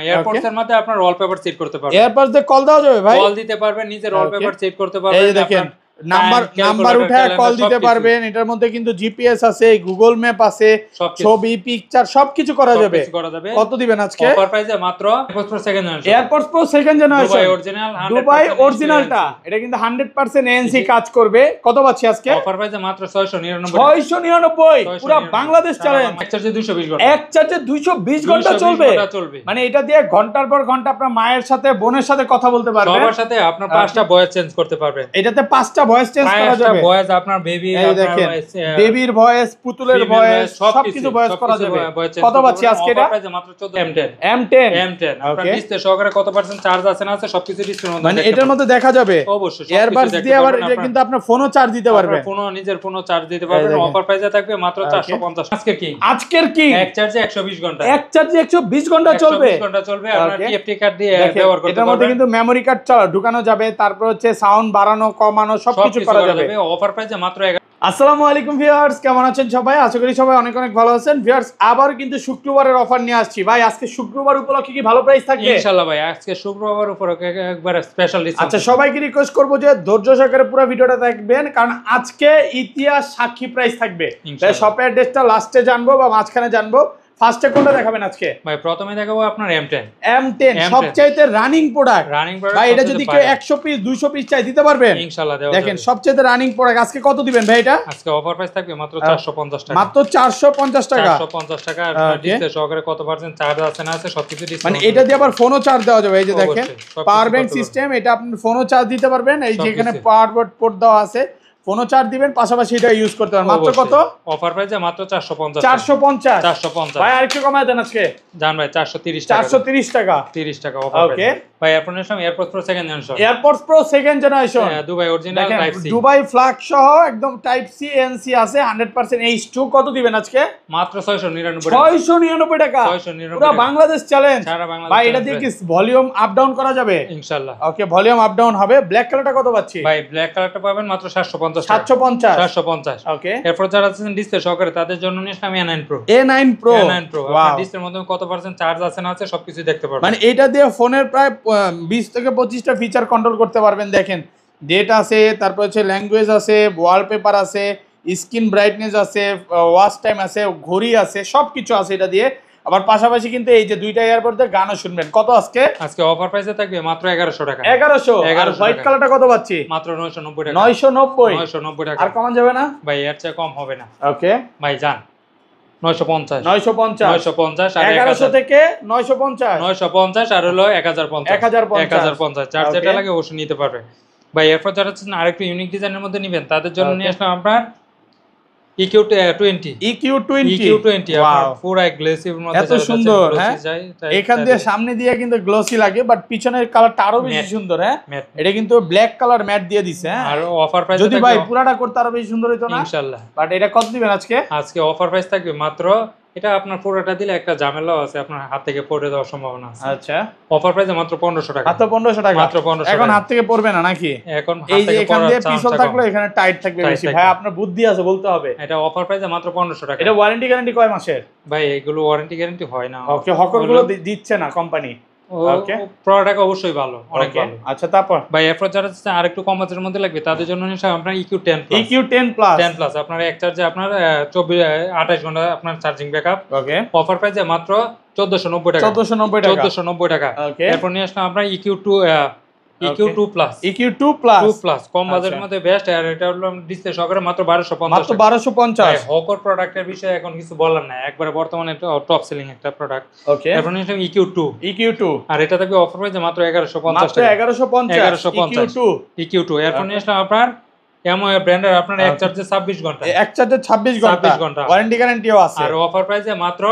AirPods এর মধ্যে আপনার ওয়ালপেপার সেট করতে পারবেন। এয়ারপডস দিয়ে কল দেওয়া যাবে ভাই? কল দিতে পারবেন, নিজের ওয়ালপেপার সেট করতে পারবেন। এই দেখেন নাম্বার উঠায় কল দিতে পারবেন। এটার মধ্যে কিন্তু জিপিএস আছে, গুগল ম্যাপ আছে, ছবি পিকচার সবকিছু করা যাবে। কত দিবেন আজকে? অফার প্রাইসে মাত্র AirPods Pro second generation. AirPods Pro second generation Dubai original, Dubai অরিজিনালটা, এটা কিন্তু 100% এনসি কাজ করবে। কত পাচ্ছি আজকে? অফার প্রাইসে মাত্র 699। 699 পুরো বাংলাদেশ চ্যালেঞ্জ। এক চার্জে 220 ঘন্টা, এক চার্জে 220 ঘন্টা চলবে। মানে এটা দিয়ে ঘন্টার পর ঘন্টা আপনার মায়ের সাথে বোনের সাথে কথা বলতে পারবেন, সবার সাথে আপনার 5টা ভয়েস চেঞ্জ করতে পারবেন। এটাতে 5টা ভয়েস চেঞ্জ করা যাবে। ভয়েস আপনার বেবি, আপনার বেবির ভয়েস, পুতুলের ভয়েস, সবকিছু ভয়েস করা যাবে। কত পাচ্ছি আজকে এটা? মাত্র 14 M10 আপনার ডিসপ্লে সহকারে কত পার্সেন্ট চার্জ আছে না আছে সবকিছু ডিসপ্লের মধ্যে, মানে এটার মধ্যে দেখা যাবে। অবশ্যই এয়ারবাডস দিয়ে আবার এটা কিন্তু আপনার ফোনও চার্জ দিতে পারবেন, ফোনও নিজের ফোনও চার্জ দিতে পারবেন। অফার প্রাইসে থাকবে মাত্র 450। আজকের কি এক চার্জে 120 ঘন্টা, এক চার্জে 120 ঘন্টা চলবে। 120 ঘন্টা চলবে। আপনার টিএফটি কার্ড দিয়ে ব্যবহার করতে পারবেন। এটার মধ্যে কিন্তু মেমরি কার্ড ঢুকানো যাবে, তারপর হচ্ছে সাউন্ড বাড়ানো কমানো সবকিছু করা যাবে। অফার প্রাইসে মাত্র। আসসালামু আলাইকুম ভিউয়ার্স, কেমন আছেন সবাই? আশা করি সবাই অনেক অনেক ভালো আছেন। ভিউয়ার্স আবার কিন্তু শুক্রবারের অফার নিয়ে আসছি ভাই। আজকে শুক্রবার উপলক্ষে কি ভালো প্রাইস থাকবে? ইনশাআল্লাহ ভাই, আজকে শুক্রবার উপলক্ষে একবার স্পেশাল ডিসকাউন্ট। আচ্ছা, সবাইকে রিকোয়েস্ট করব যে ধৈর্য সহকারে পুরো ভিডিওটা দেখবেন, কারণ আজকে ইতিহাস সাক্ষী প্রাইস থাকবে। তাই শপের অ্যাড্রেসটা লাস্টে জানবো বা মাঝখানে জানবো। ফার্স্টে কোনটা দেখাবেন আজকে? ভাই প্রথমে দেখাবো আপনার M10 সবচাইতে রানিং প্রোডাক্ট ভাই। এটা যদি কেউ 100 পিস 200 পিস চাই দিতে পারবেন ইনশাআল্লাহ। দেখেন সবচাইতে রানিং প্রোডাক্ট। আজকে কত দিবেন ভাই এটা? আজকে অফার প্রাইস থাকবে মাত্র 450 টাকা। মাত্র 450 টাকা। 450 টাকা। ডিসপ্লে সহকারে কত পার্সেন্ট চার্জ আছে না আছে সবকিছু ডিসপ্লে, মানে এটা দিয়ে আবার ফোনও চার্জ দেওয়া যাবে। এই যে দেখেন পাওয়ার ব্যাংক সিস্টেম, এটা আপনি ফোনও চার্জ দিতে পারবেন। এই যেখানে পাওয়ার পোর্ট দেওয়া আছে, ফোনও চার্জ দিবেন, পাশাপাশি এটা ইউজ করতে পারবেন। মাত্র কত? অফার প্রাইসে মাত্র 450। 450 ভাই। আরেকটু কমায় দেন আজকে। জান ভাই 430 টাকা। 430 টাকা, 30 টাকা অফার। ওকে ভাই, আপনার সামনে AirPods Pro second generation. AirPods Pro second generation Dubai original type C, Dubai flag সহ একদম টাইপ সি এনসি আছে 100% H2। কত দিবেন আজকে? মাত্র 699 টাকা। পুরো বাংলাদেশ চ্যালেঞ্জ ভাই। এটা দিয়ে কি ভলিউম আপ ডাউন করা যাবে? ইনশাআল্লাহ। ওকে, ভলিউম আপ ডাউন হবে। ব্ল্যাক কালারটা কত পাচ্ছি ভাই? ব্ল্যাক কালারটা পাবেন মাত্র 750। 750। ওকে, এরপর যারা আছেন ডিসপ্লে সহকারে তাদের জন্য নিয়ে আসলাম A9 Pro। A9 Pro আপনার ডিসপ্লের মধ্যে কত পার্সেন্ট চার্জ আছে না আছে সবকিছু দেখতে পারবেন। মানে এটা দিয়ে ফোনের প্রায় 20 থেকে 25টা ফিচার কন্ট্রোল করতে পারবেন। দেখেন ডেট আছে, তারপর হচ্ছে ল্যাঙ্গুয়েজ আছে, ওয়ালপেপার আছে, স্ক্রিন ব্রাইটনেস আছে, ওয়াচ টাইম আছে, ঘড়ি আছে, সবকিছু আছে এটা দিয়ে। আবার পাশাপাশি কিন্তু এই যে দুইটা এয়ারপড দিয়ে গানও শুনবেন। কত আজকে? আজকে অফার প্রাইসে থাকবে মাত্র 1100 টাকা। 1100। আর হোয়াইট কালারটা কত পাচ্ছি? মাত্র 990 টাকা। 990 টাকা। আর কমান যাবে না ভাই? এর চেয়ে কম হবে না। ওকে ভাই যান 950 আর 1100 থেকে 950 আর হলো 1050 চার্জ যেটা লাগে অবশ্যই নিতে পারবে ভাই। এরপর যারা আরেকটু ইউনিক ডিজাইনের মধ্যে নেবেন তাদের জন্য নিয়ে আসলাম আপনার EQ20 পুরো গ্লেসির মধ্যে। এত সুন্দর, হ্যাঁ। এখান দিয়ে সামনে দিয়ে কিন্তু গ্লসি লাগে, বাট পিছনের কালারটা আরো বেশি সুন্দর। হ্যাঁ, এটা কিন্তু ব্ল্যাক কালার ম্যাট দিয়ে দিছে। হ্যাঁ, আর অফার প্রাইস যদি ভাই পুরাটা করতে আরো বেশি সুন্দর হতো না ইনশাআল্লাহ। বাট এটা কত দিবেন আজকে? আজকে অফার প্রাইস থাকবে মাত্র, এটা আপনার পুরোটা দিলে একটা ঝামেলাও আছে, আপনার হাত থেকে পড়ে যাওয়ার সম্ভাবনা আছে। আচ্ছা, অফার প্রাইসে মাত্র 1500 টাকা। মাত্র 1500 টাকা। মাত্র 1500। এখন হাত থেকে পড়বে না নাকি? এখন এই যে এখান দিয়ে পিছল থাকলো, এখানে টাইট থাকবে বেশি। ভাই আপনার বুদ্ধি আছে বলতে হবে। এটা অফার প্রাইসে মাত্র 1500 টাকা। এটা ওয়ারেন্টি গ্যারান্টি কয় মাসের? ভাই এগুলো ওয়ারেন্টি গ্যারান্টি হয় না। ওকে, হকরগুলো দিচ্ছে না কোম্পানি। ওকে, প্রোডাক্ট অবশ্যই ভালো, অনেক ভালো। আচ্ছা, তারপর ভাই এরপর যারা আরেকটু কম বাজেটের মধ্যে লাগবে তাদের জন্য নিশ্চয়ই আপনার EQ10 প্লাস আপনার এক চার্জে আপনার 28 ঘন্টা আপনার চার্জিং ব্যাকআপ। ওকে, অফার প্রাইসে মাত্র 1490 টাকা। এরপর নিয়ে আসলাম আপনার EQ2 প্লাস কম বাজেটের মধ্যে বেস্ট। আর এটা হলো ডিসপ্লে সহকারে মাত্র 1250। হকর প্রোডাক্টের বিষয়ে এখন কিছু বলার নাই, একবারে বর্তমানে টপ সেলিং একটা প্রোডাক্ট। ওকে, এরপর নিয়ে আসলাম EQ2 আর এটা থাকবে অফার প্রাইসে মাত্র 1150 টাকা। 1150 EQ2। এরপর নিয়ে আসলাম আপনার এমআই ব্র্যান্ডের আপনার এক চার্জে 26 ঘন্টা। এক চার্জে 26 ঘন্টা ওয়ারেন্টি গ্যারান্টিও আছে। আর অফার প্রাইসে মাত্র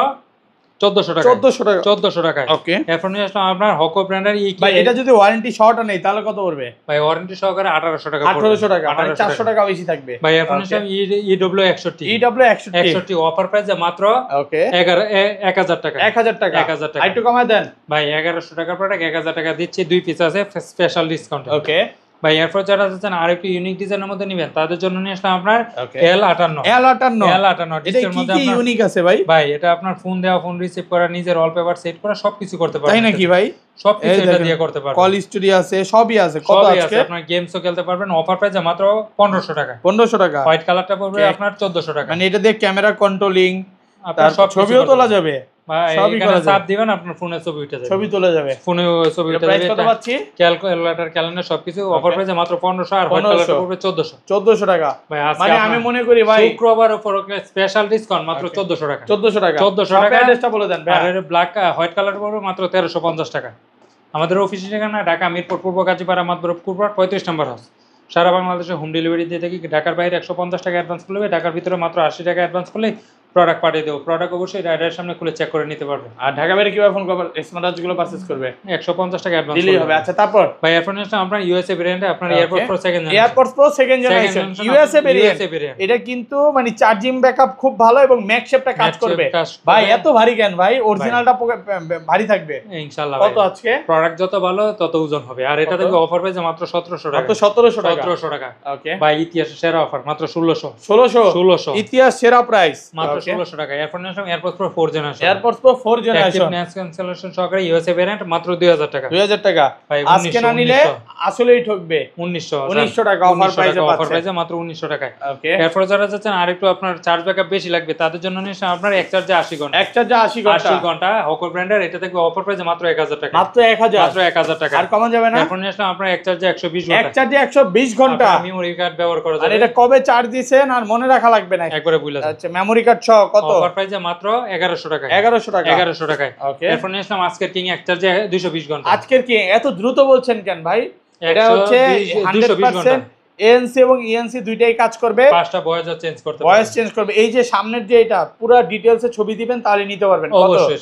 1400 টাকা। ওকে, এরপর নিয়ে আসলাম আপনার হকো ব্র্যান্ডের ভাই। এটা যদি ওয়ারেন্টি শর্ট নেই তাহলে কত পড়বে ভাই? ওয়ারেন্টি সহকারে 1800 টাকা। 1800 টাকা, মানে 400 টাকা বেশি থাকবে ভাই। এরপর নিয়ে আসলাম EW61 অফার প্রাইসে মাত্র 1000 টাকা। 1000 টাকা একটু কমায় দেন ভাই। 1100 টাকার প্রোডাক্ট 1000 টাকা দিচ্ছি, 2 পিস আছে স্পেশাল ডিসকাউন্ট। ওকে, ভাই এরপর যারা চাচ্ছেন আরেকটু ইউনিক ডিজাইনের মধ্যে নেবেন তাদের জন্য নিয়ে আসলাম আপনার L58 ডিসপ্লের মধ্যে আপনার ইউনিক আছে ভাই। ভাই এটা আপনার ফোন দেওয়া, ফোন রিসিভ করা, নিজের ওয়ালপেপার সেট করা সবকিছু করতে পারবেন। তাই নাকি ভাই? সবকিছু এটা দিয়ে করতে পারবেন। কল স্টুডিও আছে, সবই আছে। কত আজকে আপনার গেমসও খেলতে পারবেন। অফার প্রাইসে মাত্র 1500 টাকা। 1500 টাকা। হোয়াইট কালারটা পড়বে আপনার 1400 টাকা। মানে এটা দিয়ে ক্যামেরা কন্ট্রোলিং, আপনার সব ছবিও তোলা যাবে। সবই করা যাবে। চাপ দিবেন আপনার ফোনে ছবি উঠে যাবে। ছবি তোলা যাবে। ফোনে ছবি উঠে যাবে। প্রাইস কত পাচ্ছি? ক্যালকুলেটর, ক্যালেন্ডার সবকিছু অফার প্রাইসে মাত্র 1500 আর হোয়াইট কালারটা পড়বে 1400। 1400 টাকা। ভাই মানে আমি মনে করি ভাই শুক্রবার উপর স্পেশাল ডিসকাউন্ট মাত্র 1400 টাকা। 1400 টাকা। 1400 টাকা। অ্যাড্রেসটা বলে দেন ভাই। আর এর ব্ল্যাক হোয়াইট কালার পড়বে মাত্র 1350 টাকা। আমাদের অফিসের ঠিকানা ঢাকা মিরপুর পূর্ব গাজীপাড়া মাদবরপুর 35 নম্বর হাউস। সারা বাংলাদেশে হোম ডেলিভারি দিয়ে থাকি। ঢাকার বাইরে 150 টাকা অ্যাডভান্স করলে, ঢাকার ভিতরে মাত্র 80 টাকা অ্যাডভান্স করলে প্রোডাক্ট পাঠিয়ে দেবো। প্রোডাক্ট অবশ্যই রাইডারের সামনে খুলে চেক করে নিতে পারবে। আর ঢাকা বাইরে কিভাবে ফোন করবে? স্মার্ট ওয়াচগুলো পারচেজ করবে 150 টাকা অ্যাডভান্স দিলেই হবে। আচ্ছা তারপর ভাই এরপর নিশ্চয় আপনার ইউএসএ ভেরিয়েন্টে আপনার airport pro second generation USA variant. এটা কিন্তু মানে চার্জিং ব্যাকআপ খুব ভালো এবং ম্যাকশেপটা কাজ করবে। ভাই এত ভারী কেন ভাই? অরিজিনালটা ভারী থাকবে ইনশাআল্লাহ। কত আজকে? প্রোডাক্ট যত ভালো তত ওজন হবে। আর এটা থেকে অফার পেয়েছে মাত্র 1700 টাকা। মাত্র 1700 টাকা। 1700 টাকা। ওকে ভাই ইতিহাসের সেরা অফার মাত্র 1600 ইতিহাস সেরা প্রাইস মাত্র 1600 টাকা। Airports pro 4 generation. Airports pro 4 generation noise cancellation সহকারে ইউএসএ ভেরিয়েন্ট মাত্র 2000 টাকা। 2000 টাকা। আজকে না নিলে আসলেই ঠকবে। 1900 টাকা অফার প্রাইসে পাচ্ছেন। অফার প্রাইসে মাত্র 1900 টাকায়। ওকে এরপর যারা যাচ্ছেন আরেকটু আপনার চার্জ ব্যাকআপ বেশি লাগবে তাদের জন্য নিয়ে আপনার এক চার্জে 80 ঘন্টা। এক চার্জে 80 ঘন্টা হকর ব্র্যান্ডের। এটা থেকে অফার প্রাইসে মাত্র 1000 টাকা। মাত্র 1000 টাকা। আর কমন যাবে না। এরপর নিয়ে আপনার এক চার্জে 120 ঘন্টা। এক চার্জে 120 ঘন্টা মেমরি কার্ড ব্যবহার করা যাবে। আর এটা কবে চার্জ দিবেন আর মনে রাখা লাগবে না, একবারে ভুলে যাবেন। আচ্ছা মেমরি কার্ড সহ কত? অফার প্রাইসে মাত্র 1100 টাকা। 1100 টাকা। 1100 টাকায়। ওকে এরপর নিয়ে আজকের কিং এক চার্জে 220 ঘন্টা। আজকের কি এত দ্রুত বলছেন কেন ভাই? এটা হচ্ছে 100% এএনসি এবং ইএনসি দুইটাই কাজ করবে। পাঁচটা ভয়েস চেঞ্জ করতে পারবে। ভয়েস চেঞ্জ করবে। এই যে সামনের যে এটা পুরো ডিটেইলসে ছবি দিবেন তাহলে নিতে পারবেন। কত? অবশ্যই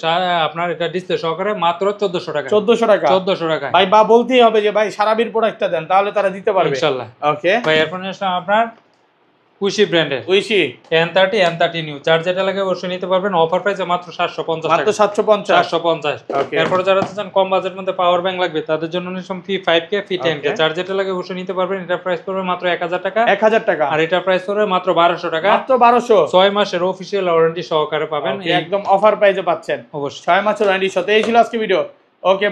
আপনার এটা ডিসপ্লে সহকারে মাত্র 1400 টাকা। 1400 টাকা। 1400 টাকা। ভাই বা বলতেই হবে যে ভাই সারাবির প্রোডাক্টটা দেন তাহলে তারা দিতে পারবে ইনশাআল্লাহ। ওকে ভাই এরপর আপনার উইশি ব্র্যান্ডের উইশি N30 নিউ চার্জ যেটা লাগে অবশ্যই নিতে পারবেন। অফার প্রাইসে মাত্র 750 টাকা। মাত্র 750। ওকে। এরপর যারা চান কম বাজেটের মধ্যে পাওয়ার ব্যাংক লাগবে তাদের জন্য নিলাম P5K P10K চার্জ যেটা লাগে অবশ্যই নিতে পারবেন। এটা প্রাইস পড়বে মাত্র 1000 টাকা। 1000 টাকা। আর এটা প্রাইস পড়বে মাত্র 1200 টাকা। মাত্র 1200। 6 মাসের অফিশিয়াল ওয়ারেন্টি সহকারে পাবেন। একদম অফার প্রাইসে পাচ্ছেন অবশ্যই 6 মাসের ওয়ারেন্টি সাথে। এই ছিল আজকে ভিডিও। ওকে।